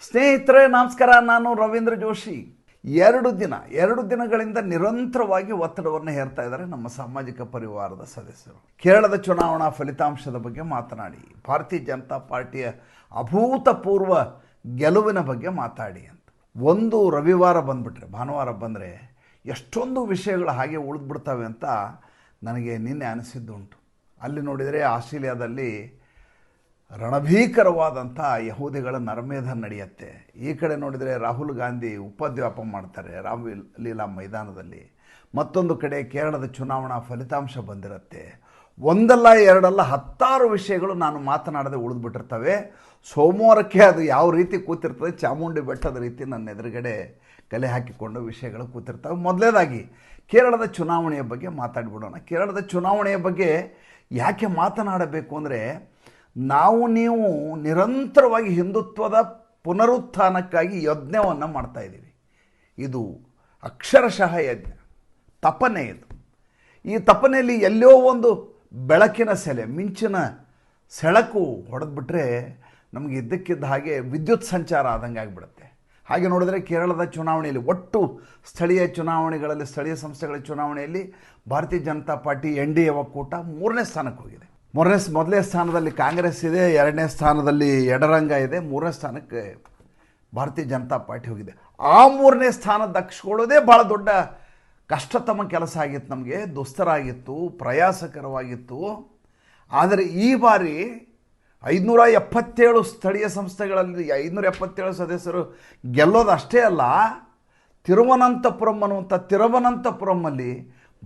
ಸ್ನೇಹಿತರೆ ನಮಸ್ಕಾರ. ನಾನು ರವೀಂದ್ರ ಜೋಶಿ. ಎರಡು ದಿನಗಳಿಂದ ನಿರಂತರವಾಗಿ ಒತ್ತಡವನ್ನು ಹೇರ್ತಾ ಇದ್ದಾರೆ ನಮ್ಮ ಸಾಮಾಜಿಕ ಪರಿವಾರದ ಸದಸ್ಯರು. ಕೇರಳದ ಚುನಾವಣಾ ಫಲಿತಾಂಶದ ಬಗ್ಗೆ ಮಾತನಾಡಿ, ಭಾರತೀಯ ಜನತಾ ಪಾರ್ಟಿಯ ಅಭೂತಪೂರ್ವ ಗೆಲುವಿನ ಬಗ್ಗೆ ಮಾತಾಡಿ ಅಂತ. ಒಂದು ರವಿವಾರ ಬಂದುಬಿಟ್ರೆ, ಭಾನುವಾರ ಬಂದರೆ ಎಷ್ಟೊಂದು ವಿಷಯಗಳು ಹಾಗೆ ಉಳಿದ್ಬಿಡ್ತವೆ ಅಂತ ನನಗೆ ನಿನ್ನೆ ಅನಿಸಿದ್ದುಂಟು. ಅಲ್ಲಿ ನೋಡಿದರೆ ಆಸ್ಟ್ರೇಲಿಯಾದಲ್ಲಿ ರಣಭೀಕರವಾದಂಥ ಯಹೂದಿಗಳ ನರಮೇಧ ನಡೆಯುತ್ತೆ. ಈ ಕಡೆ ನೋಡಿದರೆ ರಾಹುಲ್ ಗಾಂಧಿ ಉಪದ್ವ್ಯಾಪ ಮಾಡ್ತಾರೆ ರಾಮಲೀಲಾ ಮೈದಾನದಲ್ಲಿ. ಮತ್ತೊಂದು ಕಡೆ ಕೇರಳದ ಚುನಾವಣಾ ಫಲಿತಾಂಶ ಬಂದಿರುತ್ತೆ. ಒಂದಲ್ಲ ಎರಡಲ್ಲ 10 ವಿಷಯಗಳು ನಾನು ಮಾತನಾಡದೆ ಉಳಿದ್ಬಿಟ್ಟಿರ್ತವೆ. ಸೋಮವಾರಕ್ಕೆ ಅದು ಯಾವ ರೀತಿ ಕೂತಿರ್ತದೆ, ಚಾಮುಂಡಿ ಬೆಟ್ಟದ ರೀತಿ ನನ್ನ ಎದುರುಗಡೆ ಕಲೆ ಹಾಕಿಕೊಂಡು ವಿಷಯಗಳು ಕೂತಿರ್ತವೆ. ಮೊದಲನೇದಾಗಿ ಕೇರಳದ ಚುನಾವಣೆಯ ಬಗ್ಗೆ ಮಾತಾಡಿಬಿಡೋಣ. ಕೇರಳದ ಚುನಾವಣೆಯ ಬಗ್ಗೆ ಯಾಕೆ ಮಾತನಾಡಬೇಕು ಅಂದರೆ, ನೀವು ನಿರಂತರವಾಗಿ ಹಿಂದುತ್ವದ ಪುನರುತ್ಥಾನಕ್ಕಾಗಿ ಯಜ್ಞವನ್ನು ಮಾಡ್ತಾಯಿದ್ದೀವಿ. ಇದು ಅಕ್ಷರಶಃ ಯಜ್ಞ, ತಪನೆ. ಇದು ಈ ತಪನೆಯಲ್ಲಿ ಎಲ್ಲೋ ಒಂದು ಬೆಳಕಿನ ಸೆಲೆ, ಮಿಂಚಿನ ಸೆಳಕು ಹೊಡೆದ್ಬಿಟ್ರೆ ನಮಗೆ ಇದ್ದಕ್ಕಿದ್ದ ಹಾಗೆ ವಿದ್ಯುತ್ ಸಂಚಾರ ಆದಂಗೆ ಆಗಿಬಿಡುತ್ತೆ. ಹಾಗೆ ನೋಡಿದರೆ ಕೇರಳದ ಚುನಾವಣೆಯಲ್ಲಿ, ಒಟ್ಟು ಸ್ಥಳೀಯ ಚುನಾವಣೆಗಳಲ್ಲಿ, ಸ್ಥಳೀಯ ಸಂಸ್ಥೆಗಳ ಚುನಾವಣೆಯಲ್ಲಿ ಭಾರತೀಯ ಜನತಾ ಪಾರ್ಟಿ NDA ಒಕ್ಕೂಟ 3ನೇ ಸ್ಥಾನಕ್ಕೆ ಹೋಗಿದೆ. ಮೊದಲನೇ ಸ್ಥಾನದಲ್ಲಿ ಕಾಂಗ್ರೆಸ್ ಇದೆ, 2ನೇ ಸ್ಥಾನದಲ್ಲಿ ಎಡರಂಗ ಇದೆ, 3ನೇ ಸ್ಥಾನಕ್ಕೆ ಭಾರತೀಯ ಜನತಾ ಪಾರ್ಟಿ ಹೋಗಿದೆ. ಆ 3ನೇ ಸ್ಥಾನ ದಕ್ಕಿಸ್ಕೊಳ್ಳೋದೇ ಭಾಳ ದೊಡ್ಡ ಕಷ್ಟತಮ ಕೆಲಸ ಆಗಿತ್ತು, ನಮಗೆ ದುಸ್ತರಾಗಿತ್ತು, ಪ್ರಯಾಸಕರವಾಗಿತ್ತು. ಆದರೆ ಈ ಬಾರಿ 577 ಸ್ಥಳೀಯ ಸಂಸ್ಥೆಗಳಲ್ಲಿ 577 ಸದಸ್ಯರು ಗೆಲ್ಲೋದು ಅಷ್ಟೇ ಅಲ್ಲ, ತಿರುವನಂತಪುರಮಲ್ಲಿ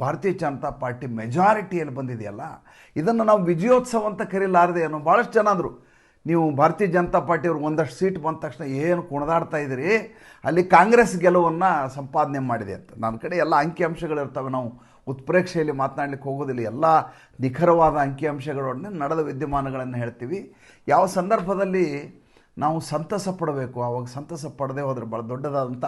ಭಾರತೀಯ ಜನತಾ ಪಾರ್ಟಿ ಮೆಜಾರಿಟಿಯಲ್ಲಿ ಬಂದಿದೆಯಲ್ಲ, ಇದನ್ನು ನಾವು ವಿಜಯೋತ್ಸವ ಅಂತ ಕರೀಲಾರದೆ ಏನೋ. ಭಾಳಷ್ಟು ಜನ ಅಂದರು, ನೀವು ಭಾರತೀಯ ಜನತಾ ಪಾರ್ಟಿಯವ್ರು ಒಂದಷ್ಟು ಸೀಟ್ ಬಂದ ತಕ್ಷಣ ಏನು ಕುಣಿದಾಡ್ತಾ ಇದ್ದೀರಿ, ಅಲ್ಲಿ ಕಾಂಗ್ರೆಸ್ ಗೆಲುವನ್ನು ಸಂಪಾದನೆ ಮಾಡಿದೆ ಅಂತ. ನನ್ನ ಕಡೆ ಎಲ್ಲ ಅಂಕಿಅಂಶಗಳಿರ್ತವೆ, ನಾವು ಉತ್ಪ್ರೇಕ್ಷೆಯಲ್ಲಿ ಮಾತನಾಡಲಿಕ್ಕೆ ಹೋಗೋದಿಲ್ಲ. ಎಲ್ಲ ನಿಖರವಾದ ಅಂಕಿಅಂಶಗಳೊಡನೆ ನಡೆದ ವಿದ್ಯಮಾನಗಳನ್ನು ಹೇಳ್ತೀವಿ. ಯಾವ ಸಂದರ್ಭದಲ್ಲಿ ನಾವು ಸಂತಸ ಪಡಬೇಕು, ಆವಾಗ ಸಂತಸ ಪಡದೆ ಹೋದರೆ ಭಾಳ ದೊಡ್ಡದಾದಂಥ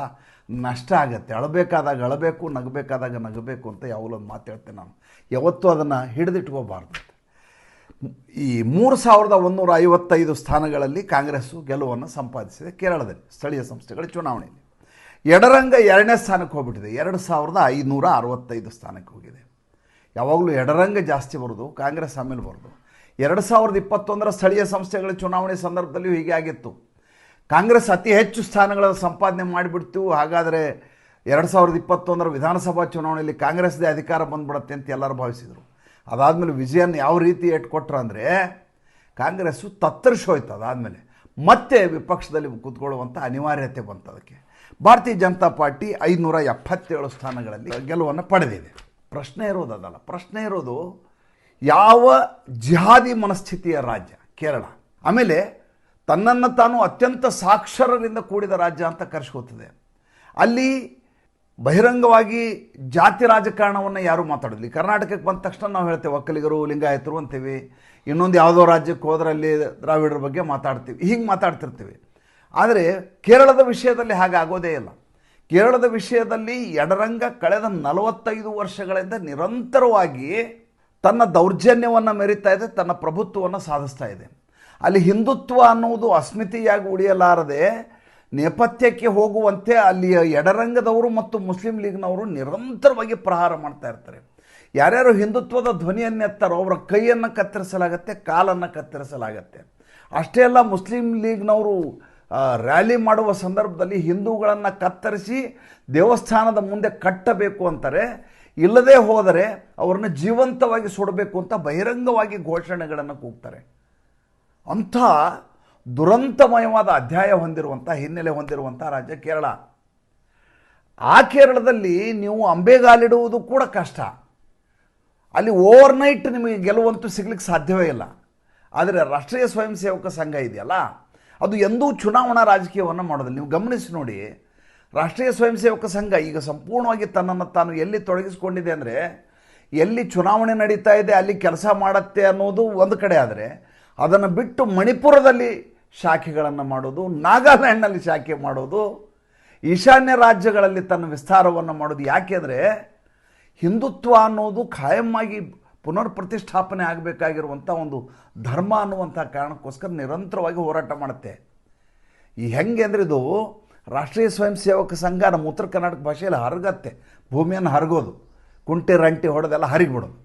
ನಷ್ಟ ಆಗುತ್ತೆ. ಅಳಬೇಕಾದಾಗ ಅಳಬೇಕು, ನಗಬೇಕಾದಾಗ ನಗಬೇಕು ಅಂತ ಯಾವಾಗಲೊಂದು ಮಾತು ಹೇಳ್ತೇನೆ ನಾನು. ಯಾವತ್ತೂ ಅದನ್ನು ಹಿಡಿದಿಟ್ಕೋಬಾರ್ದು. ಈ 3155 ಸ್ಥಾನಗಳಲ್ಲಿ ಕಾಂಗ್ರೆಸ್ಸು ಗೆಲುವನ್ನು ಸಂಪಾದಿಸಿದೆ ಕೇರಳದಲ್ಲಿ ಸ್ಥಳೀಯ ಸಂಸ್ಥೆಗಳ ಚುನಾವಣೆಯಲ್ಲಿ. ಎಡರಂಗ 2ನೇ ಸ್ಥಾನಕ್ಕೆ ಹೋಗ್ಬಿಟ್ಟಿದೆ, 2565 ಸ್ಥಾನಕ್ಕೆ ಹೋಗಿದೆ. ಯಾವಾಗಲೂ ಎಡರಂಗ ಜಾಸ್ತಿ ಬರೋದು, ಕಾಂಗ್ರೆಸ್ ಆಮೇಲೆ ಬರೋದು. 2021 ಸ್ಥಳೀಯ ಸಂಸ್ಥೆಗಳ ಚುನಾವಣೆ ಸಂದರ್ಭದಲ್ಲಿಯೂ ಹೀಗೆ ಆಗಿತ್ತು. ಕಾಂಗ್ರೆಸ್ ಅತಿ ಹೆಚ್ಚು ಸ್ಥಾನಗಳನ್ನು ಸಂಪಾದನೆ ಮಾಡಿಬಿಡ್ತು. ಹಾಗಾದರೆ 2021 ವಿಧಾನಸಭಾ ಚುನಾವಣೆಯಲ್ಲಿ ಕಾಂಗ್ರೆಸ್ದೇ ಅಧಿಕಾರ ಬಂದ್ಬಿಡುತ್ತೆ ಅಂತ ಎಲ್ಲರೂ ಭಾವಿಸಿದರು. ಅದಾದಮೇಲೆ ವಿಜಯನ್ ಯಾವ ರೀತಿ ಕೊಟ್ಟರು ಅಂದರೆ, ಕಾಂಗ್ರೆಸ್ಸು ತತ್ತರಿಸೋಯ್ತು. ಅದಾದಮೇಲೆ ಮತ್ತೆ ವಿಪಕ್ಷದಲ್ಲಿ ಕೂತ್ಕೊಳ್ಳುವಂಥ ಅನಿವಾರ್ಯತೆ ಬಂತು ಅದಕ್ಕೆ. ಭಾರತೀಯ ಜನತಾ ಪಾರ್ಟಿ 577 ಸ್ಥಾನಗಳಲ್ಲಿ ಗೆಲುವನ್ನು ಪಡೆದಿದೆ. ಪ್ರಶ್ನೆ ಇರೋದು ಅದಲ್ಲ, ಪ್ರಶ್ನೆ ಇರೋದು ಯಾವ ಜಿಹಾದಿ ಮನಸ್ಥಿತಿಯ ರಾಜ್ಯ ಕೇರಳ. ಆಮೇಲೆ ತನ್ನನ್ನು ತಾನು ಅತ್ಯಂತ ಸಾಕ್ಷರರಿಂದ ಕೂಡಿದ ರಾಜ್ಯ ಅಂತ ಕರೆಸ್ಕೋತದೆ. ಅಲ್ಲಿ ಬಹಿರಂಗವಾಗಿ ಜಾತಿ ರಾಜಕಾರಣವನ್ನು ಯಾರೂ ಮಾತಾಡೋದಿಲ್ಲ. ಕರ್ನಾಟಕಕ್ಕೆ ಬಂದ ತಕ್ಷಣ ನಾವು ಹೇಳ್ತೇವೆ ಒಕ್ಕಲಿಗರು, ಲಿಂಗಾಯತರು ಅಂತೀವಿ. ಇನ್ನೊಂದು ಯಾವುದೋ ರಾಜ್ಯಕ್ಕೆ ಹೋದ್ರೆ ಅಲ್ಲಿ ದ್ರಾವಿಡರ ಬಗ್ಗೆ ಮಾತಾಡ್ತೀವಿ, ಹೀಗೆ ಮಾತಾಡ್ತಿರ್ತೀವಿ. ಆದರೆ ಕೇರಳದ ವಿಷಯದಲ್ಲಿ ಹಾಗೆ ಆಗೋದೇ ಇಲ್ಲ. ಕೇರಳದ ವಿಷಯದಲ್ಲಿ ಎಡರಂಗ ಕಳೆದ 45 ವರ್ಷಗಳಿಂದ ನಿರಂತರವಾಗಿ ತನ್ನ ದೌರ್ಜನ್ಯವನ್ನು ಮೆರೀತಾ ಇದೆ, ತನ್ನ ಪ್ರಭುತ್ವವನ್ನು ಸಾಧಿಸ್ತಾ ಇದೆ. ಅಲ್ಲಿ ಹಿಂದುತ್ವ ಅನ್ನುವುದು ಅಸ್ಮಿತೆಯಾಗಿ ಉಳಿಯಲಾರದೆ ನೇಪಥ್ಯಕ್ಕೆ ಹೋಗುವಂತೆ ಅಲ್ಲಿಯ ಎಡರಂಗದವರು ಮತ್ತು ಮುಸ್ಲಿಂ ಲೀಗ್ನವರು ನಿರಂತರವಾಗಿ ಪ್ರಹಾರ ಮಾಡ್ತಾ ಇರ್ತಾರೆ. ಯಾರ್ಯಾರು ಹಿಂದುತ್ವದ ಧ್ವನಿಯನ್ನೆತ್ತಾರೋ ಅವರ ಕೈಯನ್ನು ಕತ್ತರಿಸಲಾಗತ್ತೆ, ಕಾಲನ್ನು ಕತ್ತರಿಸಲಾಗತ್ತೆ. ಅಷ್ಟೇ ಅಲ್ಲ, ಮುಸ್ಲಿಂ ಲೀಗ್ನವರು ರ್ಯಾಲಿ ಮಾಡುವ ಸಂದರ್ಭದಲ್ಲಿ ಹಿಂದೂಗಳನ್ನು ಕತ್ತರಿಸಿ ದೇವಸ್ಥಾನದ ಮುಂದೆ ಕಟ್ಟಬೇಕು ಅಂತಾರೆ. ಇಲ್ಲದೇ ಹೋದರೆ ಅವರನ್ನು ಜೀವಂತವಾಗಿ ಸುಡಬೇಕು ಅಂತ ಬಹಿರಂಗವಾಗಿ ಘೋಷಣೆಗಳನ್ನು ಕೂಗ್ತಾರೆ. ಅಂಥ ದುರಂತಮಯವಾದ ಅಧ್ಯಾಯ ಹೊಂದಿರುವಂಥ, ಹಿನ್ನೆಲೆ ಹೊಂದಿರುವಂಥ ರಾಜ್ಯ ಕೇರಳ. ಆ ಕೇರಳದಲ್ಲಿ ನೀವು ಅಂಬೆಗಾಲಿಡುವುದು ಕೂಡ ಕಷ್ಟ. ಅಲ್ಲಿ ಓವರ್ನೈಟ್ ನಿಮಗೆ ಗೆಲುವಂತೂ ಸಿಗ್ಲಿಕ್ಕೆ ಸಾಧ್ಯವೇ ಇಲ್ಲ. ಆದರೆ ರಾಷ್ಟ್ರೀಯ ಸ್ವಯಂ ಸೇವಕ ಸಂಘ ಇದೆಯಲ್ಲ, ಅದು ಎಂದೂ ಚುನಾವಣಾ ರಾಜಕೀಯವನ್ನು ಮಾಡೋದಿಲ್ಲ. ನೀವು ಗಮನಿಸಿ ನೋಡಿ, ರಾಷ್ಟ್ರೀಯ ಸ್ವಯಂ ಸೇವಕ ಸಂಘ ಈಗ ಸಂಪೂರ್ಣವಾಗಿ ತನ್ನನ್ನು ತಾನು ಎಲ್ಲಿ ತೊಡಗಿಸ್ಕೊಂಡಿದೆ ಅಂದರೆ, ಎಲ್ಲಿ ಚುನಾವಣೆ ನಡೀತಾ ಇದೆ ಅಲ್ಲಿ ಕೆಲಸ ಮಾಡುತ್ತೆ ಅನ್ನೋದು ಒಂದು ಕಡೆ. ಆದರೆ ಅದನ್ನು ಬಿಟ್ಟು ಮಣಿಪುರದಲ್ಲಿ ಶಾಖೆಗಳನ್ನು ಮಾಡೋದು, ನಾಗಾಲ್ಯಾಂಡ್ನಲ್ಲಿ ಶಾಖೆ ಮಾಡೋದು, ಈಶಾನ್ಯ ರಾಜ್ಯಗಳಲ್ಲಿ ತನ್ನ ವಿಸ್ತಾರವನ್ನು ಮಾಡೋದು. ಯಾಕೆಂದರೆ ಹಿಂದುತ್ವ ಅನ್ನೋದು ಖಾಯಮ್ಮಾಗಿ ಪುನರ್ ಪ್ರತಿಷ್ಠಾಪನೆ ಆಗಬೇಕಾಗಿರುವಂಥ ಒಂದು ಧರ್ಮ ಅನ್ನುವಂಥ ಕಾರಣಕ್ಕೋಸ್ಕರ ನಿರಂತರವಾಗಿ ಹೋರಾಟ ಮಾಡುತ್ತೆ. ಈ ಹೆಂಗೆ ಅಂದರೆ ಇದು ರಾಷ್ಟ್ರೀಯ ಸ್ವಯಂ ಸೇವಕ ಸಂಘ ನಮ್ಮ ಉತ್ತರ ಕರ್ನಾಟಕ ಭಾಷೆಯಲ್ಲಿ ಹರಗತ್ತೆ, ಭೂಮಿಯನ್ನು ಹರಗೋದು, ಕುಂಟೆ ರಂಟಿ ಹೊಡೆದೆಲ್ಲ ಹರಿಗಿಬಿಡೋದು.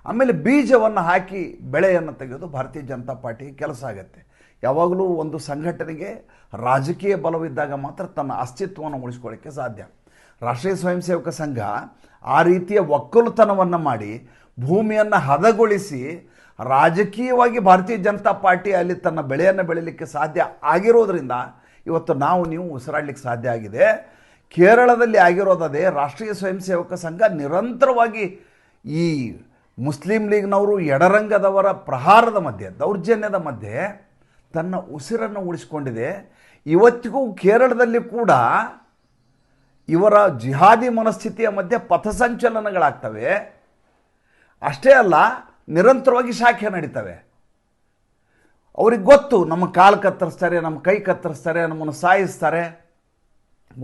ಆಮೇಲೆ ಬೀಜವನ್ನು ಹಾಕಿ ಬೆಳೆಯನ್ನು ತೆಗೆಯೋದು ಭಾರತೀಯ ಜನತಾ ಪಾರ್ಟಿಗೆ ಕೆಲಸ ಆಗುತ್ತೆ. ಯಾವಾಗಲೂ ಒಂದು ಸಂಘಟನೆಗೆ ರಾಜಕೀಯ ಬಲವಿದ್ದಾಗ ಮಾತ್ರ ತನ್ನ ಅಸ್ತಿತ್ವವನ್ನು ಉಳಿಸ್ಕೊಳ್ಳೋಕ್ಕೆ ಸಾಧ್ಯ. ರಾಷ್ಟ್ರೀಯ ಸ್ವಯಂ ಸೇವಕ ಸಂಘ ಆ ರೀತಿಯ ಒಕ್ಕಲುತನವನ್ನು ಮಾಡಿ ಭೂಮಿಯನ್ನು ಹದಗೊಳಿಸಿ ರಾಜಕೀಯವಾಗಿ ಭಾರತೀಯ ಜನತಾ ಪಾರ್ಟಿ ಅಲ್ಲಿ ತನ್ನ ಬೆಳೆಯನ್ನು ಬೆಳೀಲಿಕ್ಕೆ ಸಾಧ್ಯ ಆಗಿರೋದ್ರಿಂದ ಇವತ್ತು ನೀವು ಉಸಿರಾಡಲಿಕ್ಕೆ ಸಾಧ್ಯ ಆಗಿದೆ. ಕೇರಳದಲ್ಲಿ ಆಗಿರೋದೇ ರಾಷ್ಟ್ರೀಯ ಸ್ವಯಂ ಸೇವಕ ಸಂಘ ನಿರಂತರವಾಗಿ ಈ ಮುಸ್ಲಿಂ ಲೀಗ್ನವರು ಎಡರಂಗದವರ ಪ್ರಹಾರದ ಮಧ್ಯೆ, ದೌರ್ಜನ್ಯದ ಮಧ್ಯೆ ತನ್ನ ಉಸಿರನ್ನು ಉಳಿಸಿಕೊಂಡಿದೆ. ಇವತ್ತಿಗೂ ಕೇರಳದಲ್ಲಿ ಕೂಡ ಇವರ ಜಿಹಾದಿ ಮನಸ್ಥಿತಿಯ ಮಧ್ಯೆ ಪಥಸಂಚಲನಗಳಾಗ್ತವೆ. ಅಷ್ಟೇ ಅಲ್ಲ, ನಿರಂತರವಾಗಿ ಶಾಖೆ ನಡೀತವೆ. ಅವ್ರಿಗೆ ಗೊತ್ತು ನಮ್ಮ ಕಾಲು ಕತ್ತರಿಸ್ತಾರೆ, ನಮ್ಮ ಕೈ ಕತ್ತರಿಸ್ತಾರೆ, ನಮ್ಮನ್ನು ಸಾಯಿಸ್ತಾರೆ.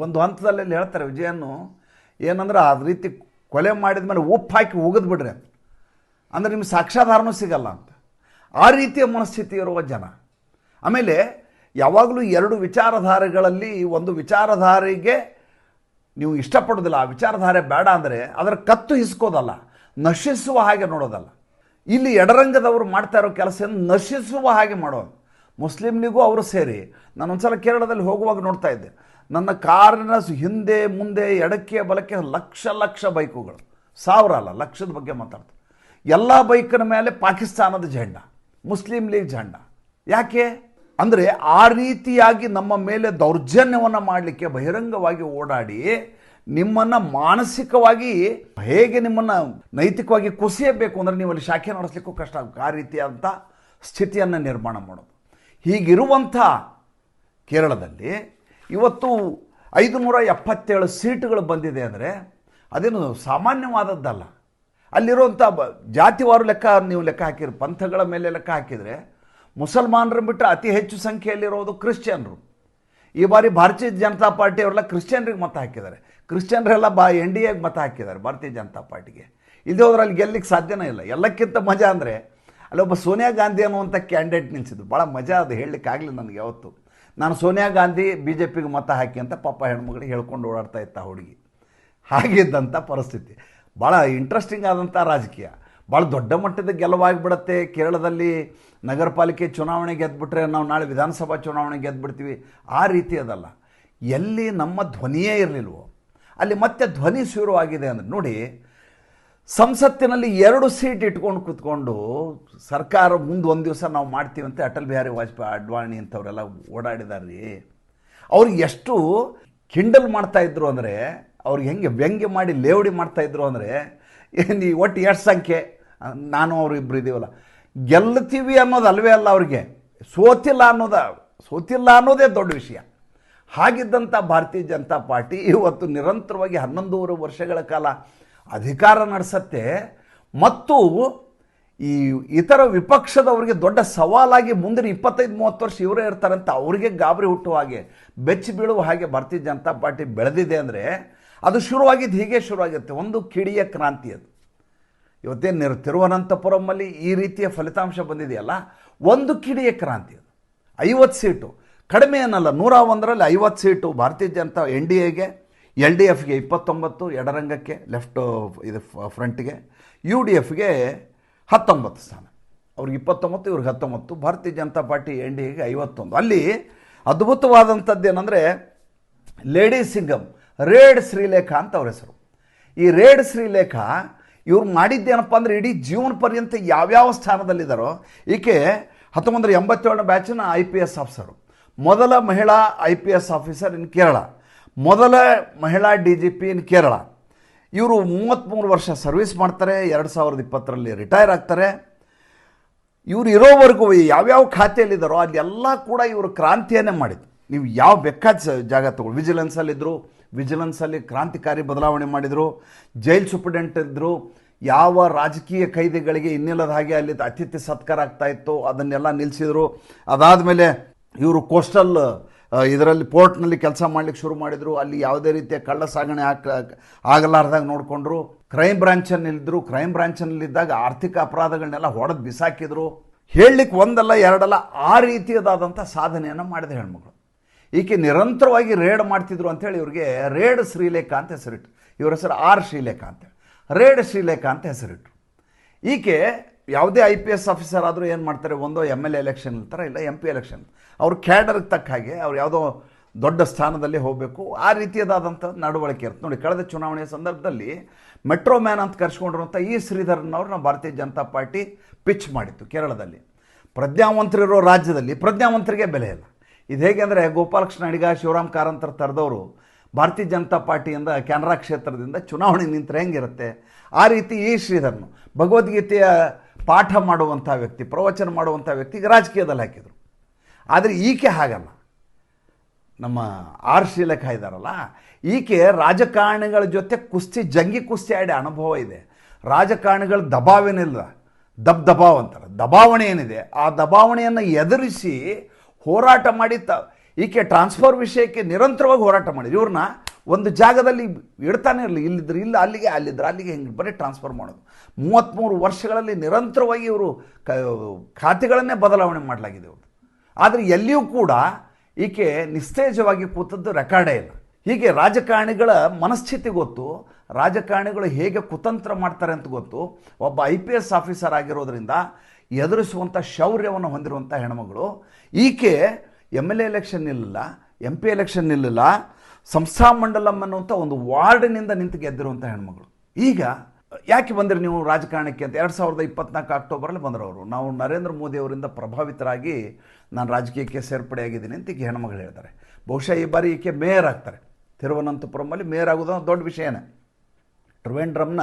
ಒಂದು ಹಂತದಲ್ಲಿ ಹೇಳ್ತಾರೆ ವಿಜಯನ್ನು ಏನಂದ್ರೆ ಆ ರೀತಿ ಕೊಲೆ ಮಾಡಿದ ಮೇಲೆ ಉಪ್ಪು ಹಾಕಿ ಉಗಿದು ಬಿಡ್ರಿ ಅಂದರೆ ನಿಮ್ಗೆ ಸಾಕ್ಷ್ಯಾಧಾರನೂ ಸಿಗಲ್ಲ ಅಂತ. ಆ ರೀತಿಯ ಮನಸ್ಥಿತಿ ಇರುವ ಜನ. ಆಮೇಲೆ ಯಾವಾಗಲೂ ಎರಡು ವಿಚಾರಧಾರೆಗಳಲ್ಲಿ ಒಂದು ವಿಚಾರಧಾರೆಗೆ ನೀವು ಇಷ್ಟಪಡೋದಿಲ್ಲ, ಆ ವಿಚಾರಧಾರೆ ಬೇಡ ಅಂದರೆ ಅದರ ಕತ್ತು ಹಿಸ್ಕೋದಲ್ಲ, ನಶಿಸುವ ಹಾಗೆ ನೋಡೋದಲ್ಲ. ಇಲ್ಲಿ ಎಡರಂಗದವರು ಮಾಡ್ತಾ ಇರೋ ಕೆಲಸವನ್ನು ನಶಿಸುವ ಹಾಗೆ ಮಾಡೋದು. ಮುಸ್ಲಿಂ ಲೀಗು ಅವರು ಸೇರಿ ನಾನೊಂದ್ಸಲ ಕೇರಳದಲ್ಲಿ ಹೋಗುವಾಗ ನೋಡ್ತಾ ಇದ್ದೆ, ನನ್ನ ಕಾರಿನ ಹಿಂದೆ ಮುಂದೆ ಎಡಕ್ಕೆ ಬಲಕ್ಕೆ ಲಕ್ಷ ಬೈಕುಗಳು, ಸಾವಿರ ಅಲ್ಲ ಲಕ್ಷದ ಬಗ್ಗೆ ಮಾತಾಡ್ತಾರೆ. ಎಲ್ಲ ಬೈಕಿನ ಮೇಲೆ ಪಾಕಿಸ್ತಾನದ ಜೆಂಡ, ಮುಸ್ಲಿಂ ಲೀಗ್ ಜೆಂಡ. ಯಾಕೆ ಅಂದರೆ ಆ ರೀತಿಯಾಗಿ ನಮ್ಮ ಮೇಲೆ ದೌರ್ಜನ್ಯವನ್ನು ಮಾಡಲಿಕ್ಕೆ ಬಹಿರಂಗವಾಗಿ ಓಡಾಡಿ ನಿಮ್ಮನ್ನು ಮಾನಸಿಕವಾಗಿ ಹೇಗೆ ನಿಮ್ಮನ್ನು ನೈತಿಕವಾಗಿ ಕುಸಿಯಬೇಕು ಅಂದರೆ ನೀವು ಅಲ್ಲಿ ಶಾಖೆ ನಡೆಸಲಿಕ್ಕೂ ಕಷ್ಟ ಆಗುತ್ತೆ. ಆ ರೀತಿಯಾದಂಥ ಸ್ಥಿತಿಯನ್ನು ನಿರ್ಮಾಣ ಮಾಡೋದು. ಹೀಗಿರುವಂಥ ಕೇರಳದಲ್ಲಿ ಇವತ್ತು 577 ಸೀಟುಗಳು ಬಂದಿದೆ ಅಂದರೆ ಅದೇನು ಸಾಮಾನ್ಯವಾದದ್ದಲ್ಲ. ಅಲ್ಲಿರುವಂಥ ಜಾತಿವಾರು ನೀವು ಲೆಕ್ಕ ಹಾಕಿರಿ, ಪಂಥಗಳ ಮೇಲೆ ಲೆಕ್ಕ ಹಾಕಿದರೆ ಮುಸಲ್ಮಾನರು ಬಿಟ್ಟರೆ ಅತಿ ಹೆಚ್ಚು ಸಂಖ್ಯೆಯಲ್ಲಿರೋದು ಕ್ರಿಶ್ಚಿಯನ್ರು. ಈ ಬಾರಿ ಭಾರತೀಯ ಜನತಾ ಪಾರ್ಟಿಯವರೆಲ್ಲ ಕ್ರಿಶ್ಚಿಯನ್ರಿಗೆ ಮತ ಹಾಕಿದ್ದಾರೆ. ಕ್ರಿಶ್ಚಿಯನ್ರೆಲ್ಲ NDAಗೆ ಮತ ಹಾಕಿದ್ದಾರೆ ಭಾರತೀಯ ಜನತಾ ಪಾರ್ಟಿಗೆ. ಇಲ್ಲದೆ ಹೋದ್ರೆ ಅಲ್ಲಿ ಗೆಲ್ಲಕ್ಕೆ ಸಾಧ್ಯನೇ ಇಲ್ಲ. ಎಲ್ಲಕ್ಕಿಂತ ಮಜಾ ಅಂದರೆ ಅಲ್ಲೊಬ್ಬ ಸೋನಿಯಾ ಗಾಂಧಿ ಅನ್ನುವಂಥ ಕ್ಯಾಂಡಿಡೇಟ್ ನಿಲ್ಲಿಸಿದ್ದು. ಭಾಳ ಮಜಾ ಅದು, ಹೇಳಲಿಕ್ಕಾಗಲಿಲ್ಲ ನನಗೆ ಯಾವತ್ತು. ನಾನು ಸೋನಿಯಾ ಗಾಂಧಿ BJPಗೆ ಮತ ಹಾಕಿ ಅಂತ ಪಾಪ ಹೆಣ್ಮಗಳಿಗೆ ಹೇಳ್ಕೊಂಡು ಓಡಾಡ್ತಾ ಇತ್ತ ಹುಡುಗಿ. ಹಾಗಿದ್ದಂಥ ಪರಿಸ್ಥಿತಿ. ಭಾಳ ಇಂಟ್ರೆಸ್ಟಿಂಗ್ ಆದಂಥ ರಾಜಕೀಯ. ಭಾಳ ದೊಡ್ಡ ಮಟ್ಟದ ಗೆಲುವಾಗಿಬಿಡುತ್ತೆ. ಕೇರಳದಲ್ಲಿ ನಗರ ಪಾಲಿಕೆ ಚುನಾವಣೆ ಗೆದ್ದುಬಿಟ್ರೆ ನಾವು ನಾಳೆ ವಿಧಾನಸಭಾ ಚುನಾವಣೆ ಗೆದ್ದುಬಿಡ್ತೀವಿ. ಆ ರೀತಿ ಅದಲ್ಲ. ಎಲ್ಲಿ ನಮ್ಮ ಧ್ವನಿಯೇ ಇರಲಿಲ್ವೋ ಅಲ್ಲಿ ಮತ್ತೆ ಧ್ವನಿ ಶುರುವಾಗಿದೆ ಅಂದರೆ ನೋಡಿ, ಸಂಸತ್ತಿನಲ್ಲಿ 2 ಸೀಟ್ ಇಟ್ಕೊಂಡು ಕೂತ್ಕೊಂಡು ಸರ್ಕಾರ ಮುಂದೆ ಒಂದು ದಿವಸ ನಾವು ಮಾಡ್ತೀವಿ ಅಂತ ಅಟಲ್ ಬಿಹಾರಿ ವಾಜಪೇಯಿ, ಅಡ್ವಾಣಿ ಅಂತವರೆಲ್ಲ ಓಡಾಡಿದಾರ್ರಿ. ಅವ್ರಿಗೆ ಎಷ್ಟು ಕಿಂಡಲ್ ಮಾಡ್ತಾಯಿದ್ರು ಅಂದರೆ, ಅವ್ರಿಗೆ ಹೆಂಗೆ ವ್ಯಂಗ್ಯ ಮಾಡಿ ಲೇವಡಿ ಮಾಡ್ತಾಯಿದ್ರು ಅಂದರೆ, ನೀ ಒಟ್ಟು ಎಷ್ಟು ಸಂಖ್ಯೆ, ನಾನು ಅವರು ಇಬ್ಬರು ಇದ್ದೀವಲ್ಲ, ಗೆಲ್ತೀವಿ ಅನ್ನೋದು ಅಲ್ವೇ ಅಲ್ಲ, ಅವ್ರಿಗೆ ಸೋತಿಲ್ಲ ಅನ್ನೋದೇ ದೊಡ್ಡ ವಿಷಯ. ಹಾಗಿದ್ದಂಥ ಭಾರತೀಯ ಜನತಾ ಪಾರ್ಟಿ ಇವತ್ತು ನಿರಂತರವಾಗಿ 11 ವರ್ಷಗಳ ಕಾಲ ಅಧಿಕಾರ ನಡೆಸತ್ತೆ. ಮತ್ತು ಈ ಇತರ ವಿಪಕ್ಷದವರಿಗೆ ದೊಡ್ಡ ಸವಾಲಾಗಿ ಮುಂದಿನ 25-30 ವರ್ಷ ಇವರೇ ಇರ್ತಾರಂತ ಅವರಿಗೆ ಗಾಬರಿ ಹುಟ್ಟುವ ಹಾಗೆ, ಬೆಚ್ಚಿ ಬೀಳುವ ಹಾಗೆ ಭಾರತೀಯ ಜನತಾ ಪಾರ್ಟಿ ಬೆಳೆದಿದೆ ಅಂದರೆ ಅದು ಶುರುವಾಗಿದ್ದು ಹೀಗೆ ಶುರುವಾಗಿರುತ್ತೆ. ಒಂದು ಕಿಡಿಯ ಕ್ರಾಂತಿ ಅದು. ಇವತ್ತೇನು ತಿರುವನಂತಪುರಮಲ್ಲಿ ಈ ರೀತಿಯ ಫಲಿತಾಂಶ ಬಂದಿದೆಯಲ್ಲ, ಒಂದು ಕಿಡಿಯ ಕ್ರಾಂತಿ ಅದು. 50 ಸೀಟು ಕಡಿಮೆ ಏನಲ್ಲ, 101ರಲ್ಲಿ 50 ಸೀಟು ಭಾರತೀಯ ಜನತಾ NDAಗೆ, LDFಗೆ 29, ಎಡರಂಗಕ್ಕೆ ಲೆಫ್ಟ್ ಇದು ಫ್ರಂಟ್ಗೆ, UDFಗೆ 19 ಸ್ಥಾನ. ಅವ್ರಿಗೆ 29, ಇವ್ರಿಗೆ 19. ಭಾರತೀಯ ಜನತಾ ಪಾರ್ಟಿ NDAಗೆ 51. ಅಲ್ಲಿ ಅದ್ಭುತವಾದಂಥದ್ದು ಏನಂದರೆ ಲೇಡಿ ಸಿಂಗಮ್, ರೇಡ್ ಶ್ರೀಲೇಖಾ ಅಂತ ಅವ್ರ ಹೆಸರು. ಈ ರೇಡ್ ಶ್ರೀಲೇಖಾ ಇವ್ರು ಮಾಡಿದ್ದೇನಪ್ಪ ಅಂದರೆ ಇಡೀ ಜೀವನ ಪರ್ಯಂತ ಯಾವ್ಯಾವ ಸ್ಥಾನದಲ್ಲಿದ್ದಾರೋ, ಈಕೆ 1987 ಬ್ಯಾಚಿನ IPS ಆಫೀಸರು, ಮೊದಲ ಮಹಿಳಾ IPS ಆಫೀಸರ್ ಇನ್ ಕೇರಳ, ಮೊದಲ ಮಹಿಳಾ DGP ಇನ್ ಕೇರಳ. ಇವರು 33 ವರ್ಷ ಸರ್ವಿಸ್ ಮಾಡ್ತಾರೆ. 2020ರಲ್ಲಿ ರಿಟೈರ್ ಆಗ್ತಾರೆ. ಇವರು ಇರೋವರೆಗೂ ಯಾವ್ಯಾವ ಖಾತೆಯಲ್ಲಿದ್ದಾರೋ ಅಲ್ಲೆಲ್ಲ ಕೂಡ ಇವರು ಕ್ರಾಂತಿಯನ್ನೇ ಮಾಡಿದ್ರು. ನೀವು ಯಾವ ಬೇಕಾದ ಜಾಗ ತಗೊಳ್ಳಿ. ವಿಜಿಲೆನ್ಸಲ್ಲಿದ್ದರು, ವಿಜಿಲೆನ್ಸಲ್ಲಿ ಕ್ರಾಂತಿಕಾರಿ ಬದಲಾವಣೆ ಮಾಡಿದರು. ಜೈಲ್ ಸೂಪ್ರಿಡೆಂಟ್ ಇದ್ದರು. ಯಾವ ರಾಜಕೀಯ ಕೈದಿಗಳಿಗೆ ಇನ್ನಿಲ್ಲದ ಹಾಗೆ ಅಲ್ಲಿ ಅತಿಥಿ ಸತ್ಕಾರ ಆಗ್ತಾಯಿತ್ತು ಅದನ್ನೆಲ್ಲ ನಿಲ್ಲಿಸಿದರು. ಅದಾದಮೇಲೆ ಇವರು ಕೋಸ್ಟಲ್ ಇದರಲ್ಲಿ ಪೋರ್ಟ್ನಲ್ಲಿ ಕೆಲಸ ಮಾಡಲಿಕ್ಕೆ ಶುರು ಮಾಡಿದರು. ಅಲ್ಲಿ ಯಾವುದೇ ರೀತಿಯ ಕಳ್ಳ ಸಾಗಣೆ ಆಗಲಾರ್ದಾಗ ನೋಡಿಕೊಂಡ್ರು. ಕ್ರೈಮ್ ಬ್ರಾಂಚನ್ನಲ್ಲಿದ್ದರು. ಕ್ರೈಮ್ ಬ್ರಾಂಚನಲ್ಲಿದ್ದಾಗ ಆರ್ಥಿಕ ಅಪರಾಧಗಳನ್ನೆಲ್ಲ ಹೊಡೆದು ಬಿಸಾಕಿದ್ರು. ಹೇಳಲಿಕ್ಕೆ ಒಂದಲ್ಲ ಎರಡಲ್ಲ, ಆ ರೀತಿಯದಾದಂಥ ಸಾಧನೆಯನ್ನು ಮಾಡಿದ ಹೆಣ್ಮಗಳು. ಈಕೆ ನಿರಂತರವಾಗಿ ರೇಡ್ ಮಾಡ್ತಿದ್ರು ಅಂಥೇಳಿ ಇವ್ರಿಗೆ ರೇಡ್ ಶ್ರೀಲೇಖಾ ಅಂತ ಹೆಸರಿಟ್ಟು. ಇವ್ರ ಹೆಸರು ಆರ್ ಶ್ರೀಲೇಖಾ ಅಂತೇಳಿ ರೇಡ್ ಶ್ರೀಲೇಖಾ ಅಂತ ಹೆಸರಿಟ್ಟರು. ಈಕೆ ಯಾವುದೇ IPS ಆಫೀಸರ್ ಆದರೂ ಏನು ಮಾಡ್ತಾರೆ, ಒಂದು MLA ಎಲೆಕ್ಷನ್ ಇರ್ತಾರೆ, ಇಲ್ಲ MP ಎಲೆಕ್ಷನ್. ಅವ್ರ ಕ್ಯಾಡರ್ಗೆ ತಕ್ಕ ಹಾಗೆ ಅವ್ರು ಯಾವುದೋ ದೊಡ್ಡ ಸ್ಥಾನದಲ್ಲಿ ಹೋಗಬೇಕು, ಆ ರೀತಿಯದಾದಂಥ ನಡವಳಿಕೆ ಇರುತ್ತೆ. ನೋಡಿ, ಕಳೆದ ಚುನಾವಣೆಯ ಸಂದರ್ಭದಲ್ಲಿ ಮೆಟ್ರೋ ಮ್ಯಾನ್ ಅಂತ ಕರೆಸ್ಕೊಂಡಿರುವಂಥ ಈ ಶ್ರೀಧರನ್ನವ್ರನ್ನ ಭಾರತೀಯ ಜನತಾ ಪಾರ್ಟಿ ಪಿಚ್ ಮಾಡಿತ್ತು ಕೇರಳದಲ್ಲಿ. ಪ್ರಜ್ಞಾವಂತರಿರೋ ರಾಜ್ಯದಲ್ಲಿ ಪ್ರಜ್ಞಾವಂತರಿಗೆ ಬೆಲೆ ಇಲ್ಲ. ಇದು ಹೇಗೆ ಅಂದರೆ, ಗೋಪಾಲಕೃಷ್ಣ ಅಡಿಗ, ಶಿವರಾಮ್ ಕಾರಂತರ ಥರದವರು ಭಾರತೀಯ ಜನತಾ ಪಾರ್ಟಿಯಿಂದ ಕೆನರಾ ಕ್ಷೇತ್ರದಿಂದ ಚುನಾವಣೆ ನಿಂತರೆ ಹೆಂಗಿರುತ್ತೆ, ಆ ರೀತಿ ಈ ಶ್ರೀಧರನು ಭಗವದ್ಗೀತೆಯ ಪಾಠ ಮಾಡುವಂಥ ವ್ಯಕ್ತಿ, ಪ್ರವಚನ ಮಾಡುವಂಥ ವ್ಯಕ್ತಿಗೆ ರಾಜಕೀಯದಲ್ಲಿ ಹಾಕಿದರು. ಆದರೆ ಈಕೆ ಹಾಗಲ್ಲ. ನಮ್ಮ ಆರ್ ಶ್ರೀಲೇಖಾ ಇದ್ದಾರಲ್ಲ, ಈಕೆ ರಾಜಕಾರಣಿಗಳ ಜೊತೆ ಜಂಗಿ ಕುಸ್ತಿ ಆಡಿ ಅನುಭವ ಇದೆ. ರಾಜಕಾರಣಿಗಳ ದಬಾವೇನಿಲ್ಲ, ದಬಾವ್ ಅಂತಾರೆ, ದಬಾವಣೆ ಏನಿದೆ, ಆ ದಬಾವಣೆಯನ್ನು ಎದುರಿಸಿ ಹೋರಾಟ ಮಾಡಿ ಈಕೆ ಟ್ರಾನ್ಸ್ಫರ್ ವಿಷಯಕ್ಕೆ ನಿರಂತರವಾಗಿ ಹೋರಾಟ ಮಾಡಿದ್ರು. ಇವ್ರನ್ನ ಒಂದು ಜಾಗದಲ್ಲಿ ಇಡ್ತಾನೆ ಇರಲಿ, ಇಲ್ಲಿದ್ರೆ ಇಲ್ಲ, ಅಲ್ಲಿಗೆ, ಅಲ್ಲಿದ್ರೆ ಅಲ್ಲಿಗೆ, ಹಿಂಗೆ ಬರೀ ಟ್ರಾನ್ಸ್ಫರ್ ಮಾಡೋದು. 33 ವರ್ಷಗಳಲ್ಲಿ ನಿರಂತರವಾಗಿ ಇವರು ಖಾತೆಗಳನ್ನೇ ಬದಲಾವಣೆ ಮಾಡಲಾಗಿದೆ ಇವರು. ಆದರೆ ಎಲ್ಲಿಯೂ ಕೂಡ ಈಕೆ ನಿಸ್ತೇಜವಾಗಿ ಕೂತದ್ದು ರೆಕಾರ್ಡೇ ಇಲ್ಲ. ಹೀಗೆ ರಾಜಕಾರಣಿಗಳ ಮನಸ್ಥಿತಿ ಗೊತ್ತು, ರಾಜಕಾರಣಿಗಳು ಹೇಗೆ ಕುತಂತ್ರ ಮಾಡ್ತಾರೆ ಅಂತ ಗೊತ್ತು. ಒಬ್ಬ IPS ಆಫೀಸರ್ ಆಗಿರೋದ್ರಿಂದ ಎದುರಿಸುವಂಥ ಶೌರ್ಯವನ್ನು ಹೊಂದಿರುವಂಥ ಹೆಣ್ಮಗಳು. ಈಕೆ MLA ಎಲೆಕ್ಷನ್ ನಿಲ್ಲಿಲ್ಲ, MP ಎಲೆಕ್ಷನ್ ನಿಲ್ಲಿಲ್ಲ, ಸಂಸ್ಥಾ ಮಂಡಲಂ ಅನ್ನುವಂಥ ಒಂದು ವಾರ್ಡ್ನಿಂದ ನಿಂತು ಗೆದ್ದಿರುವಂಥ ಹೆಣ್ಮಗಳು. ಈಗ ಯಾಕೆ ಬಂದಿರಿ ನೀವು ರಾಜಕಾರಣಕ್ಕೆ ಅಂತ 2024 ಅಕ್ಟೋಬರಲ್ಲಿ ಬಂದರವರು. ನಾವು ನರೇಂದ್ರ ಮೋದಿ ಅವರಿಂದ ಪ್ರಭಾವಿತರಾಗಿ ನಾನು ರಾಜಕೀಯಕ್ಕೆ ಸೇರ್ಪಡೆಯಾಗಿದ್ದೀನಿ ಅಂತ ಈಗ ಹೆಣ್ಮಗಳು ಹೇಳ್ತಾರೆ. ಬಹುಶಃ ಈ ಬಾರಿ ಈಕೆ ಮೇಯರ್ ಆಗ್ತಾರೆ. ತಿರುವನಂತಪುರಮಲ್ಲಿ ಮೇಯರ್ ಆಗೋದು ದೊಡ್ಡ ವಿಷಯನೇ. ಟ್ರಿವೆಂಡ್ರಮ್ನ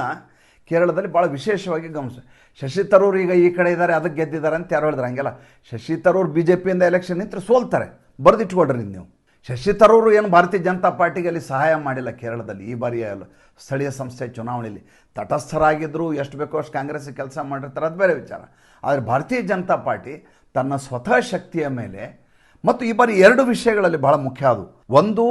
ಕೇರಳದಲ್ಲಿ ಭಾಳ ವಿಶೇಷವಾಗಿ ಗಮನಿಸಿ. ಶಶಿ ತರೂರ್ ಈಗ ಈ ಕಡೆ ಇದ್ದಾರೆ, ಅದಕ್ಕೆ ಗೆದ್ದಿದ್ದಾರೆ ಅಂತ ಯಾರು ಹೇಳಿದ್ರೆ ಹಂಗೆಲ್ಲ. ಶಶಿ ತರೂರ್ BJPಯಿಂದ ಎಲೆಕ್ಷನ್ ನಿಂತರೆ ಸೋಲ್ತಾರೆ, ಬರೆದಿಟ್ಕೊಡ್ರಿ ನೀವು. ಶಶಿ ತರೂರು ಏನು ಭಾರತೀಯ ಜನತಾ ಪಾರ್ಟಿಗೆ ಅಲ್ಲಿ ಸಹಾಯ ಮಾಡಿಲ್ಲ ಕೇರಳದಲ್ಲಿ. ಈ ಬಾರಿಯ ಸ್ಥಳೀಯ ಸಂಸ್ಥೆ ಚುನಾವಣೆಯಲ್ಲಿ ತಟಸ್ಥರಾಗಿದ್ದರು, ಎಷ್ಟು ಬೇಕೋ ಅಷ್ಟು ಕಾಂಗ್ರೆಸ್ಸಿಗೆ ಕೆಲಸ ಮಾಡಿರ್ತಾರೆ, ಅದು ಬೇರೆ ವಿಚಾರ. ಆದರೆ ಭಾರತೀಯ ಜನತಾ ಪಾರ್ಟಿ ತನ್ನ ಸ್ವತಃ ಶಕ್ತಿಯ ಮೇಲೆ, ಮತ್ತು ಈ ಬಾರಿ 2 ವಿಷಯಗಳಲ್ಲಿ ಬಹಳ ಮುಖ್ಯ. ಅದು ಒಂದು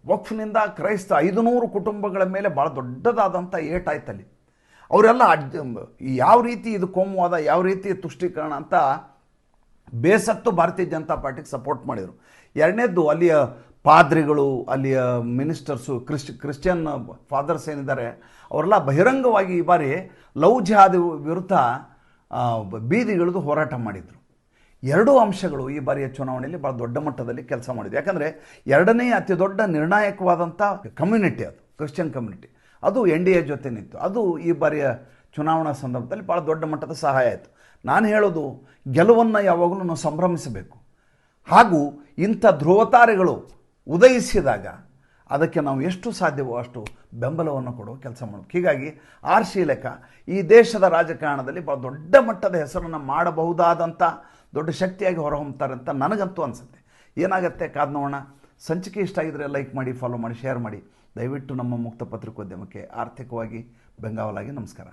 ವಕ್ಫ್ನಿಂದ ಕ್ರೈಸ್ತ 500 ಕುಟುಂಬಗಳ ಮೇಲೆ ಭಾಳ ದೊಡ್ಡದಾದಂಥ ಏಟಾಯ್ತಲ್ಲಿ. ಅವರೆಲ್ಲ ಯಾವ ರೀತಿ ಇದು ಕೋಮುವಾದ, ಯಾವ ರೀತಿ ತುಷ್ಟೀಕರಣ ಅಂತ ಬೇಸತ್ತು ಭಾರತೀಯ ಜನತಾ ಪಾರ್ಟಿಗೆ ಸಪೋರ್ಟ್ ಮಾಡಿದರು. ಎರಡನೇದ್ದು, ಅಲ್ಲಿಯ ಪಾದ್ರಿಗಳು, ಅಲ್ಲಿಯ ಮಿನಿಸ್ಟರ್ಸು, ಕ್ರಿಶ್ಚಿಯನ್ ಫಾದರ್ಸ್ ಏನಿದ್ದಾರೆ ಅವರೆಲ್ಲ ಬಹಿರಂಗವಾಗಿ ಈ ಬಾರಿ ಲವ್ ಜಿಹಾದ್ ವಿರುದ್ಧ ಬೀದಿಗಿಳಿದು ಹೋರಾಟ ಮಾಡಿದರು. 2 ಅಂಶಗಳು ಈ ಬಾರಿಯ ಚುನಾವಣೆಯಲ್ಲಿ ಭಾಳ ದೊಡ್ಡ ಮಟ್ಟದಲ್ಲಿ ಕೆಲಸ ಮಾಡಿದ್ವು. ಯಾಕಂದರೆ ಎರಡನೇ ಅತಿ ದೊಡ್ಡ ನಿರ್ಣಾಯಕವಾದಂಥ ಕಮ್ಯುನಿಟಿ, ಅದು ಕ್ರಿಶ್ಚಿಯನ್ ಕಮ್ಯುನಿಟಿ, ಅದು NDA ಜೊತೆ ನಿಂತು. ಅದು ಈ ಬಾರಿಯ ಚುನಾವಣಾ ಸಂದರ್ಭದಲ್ಲಿ ಭಾಳ ದೊಡ್ಡ ಮಟ್ಟದ ಸಹಾಯ ಆಯಿತು. ನಾನು ಹೇಳೋದು, ಗೆಲುವನ್ನು ಯಾವಾಗಲೂ ನಾವು ಸಂಭ್ರಮಿಸಬೇಕು. ಹಾಗೂ ಇಂಥ ಧ್ರುವತಾರೆಗಳು ಉದಯಿಸಿದಾಗ ಅದಕ್ಕೆ ನಾವು ಎಷ್ಟು ಸಾಧ್ಯವೋ ಅಷ್ಟು ಬೆಂಬಲವನ್ನು ಕೊಡುವ ಕೆಲಸ ಮಾಡಬೇಕು. ಹೀಗಾಗಿ ಆರ್ ಶ್ರೀಲೇಖಾ ಈ ದೇಶದ ರಾಜಕಾರಣದಲ್ಲಿ ಭಾಳ ದೊಡ್ಡ ಮಟ್ಟದ ಹೆಸರನ್ನು ಮಾಡಬಹುದಾದಂಥ ದೊಡ್ಡ ಶಕ್ತಿಯಾಗಿ ಹೊರಹೊಮ್ಮುತ್ತಾರೆ ಅಂತ ನನಗಂತೂ ಅನಿಸುತ್ತೆ. ಏನಾಗುತ್ತೆ ಕಾದು ನೋಡೋಣ. ಸಂಚಿಕೆ ಇಷ್ಟ ಆಗಿದ್ರೆ ಲೈಕ್ ಮಾಡಿ, ಫಾಲೋ ಮಾಡಿ, ಶೇರ್ ಮಾಡಿ. ದಯವಿಟ್ಟು ನಮ್ಮ ಮುಕ್ತ ಪತ್ರಿಕೋದ್ಯಮಕ್ಕೆ ಆರ್ಥಿಕವಾಗಿ ಬೆಂಗಾವಲಾಗಿ ನಮಸ್ಕಾರ.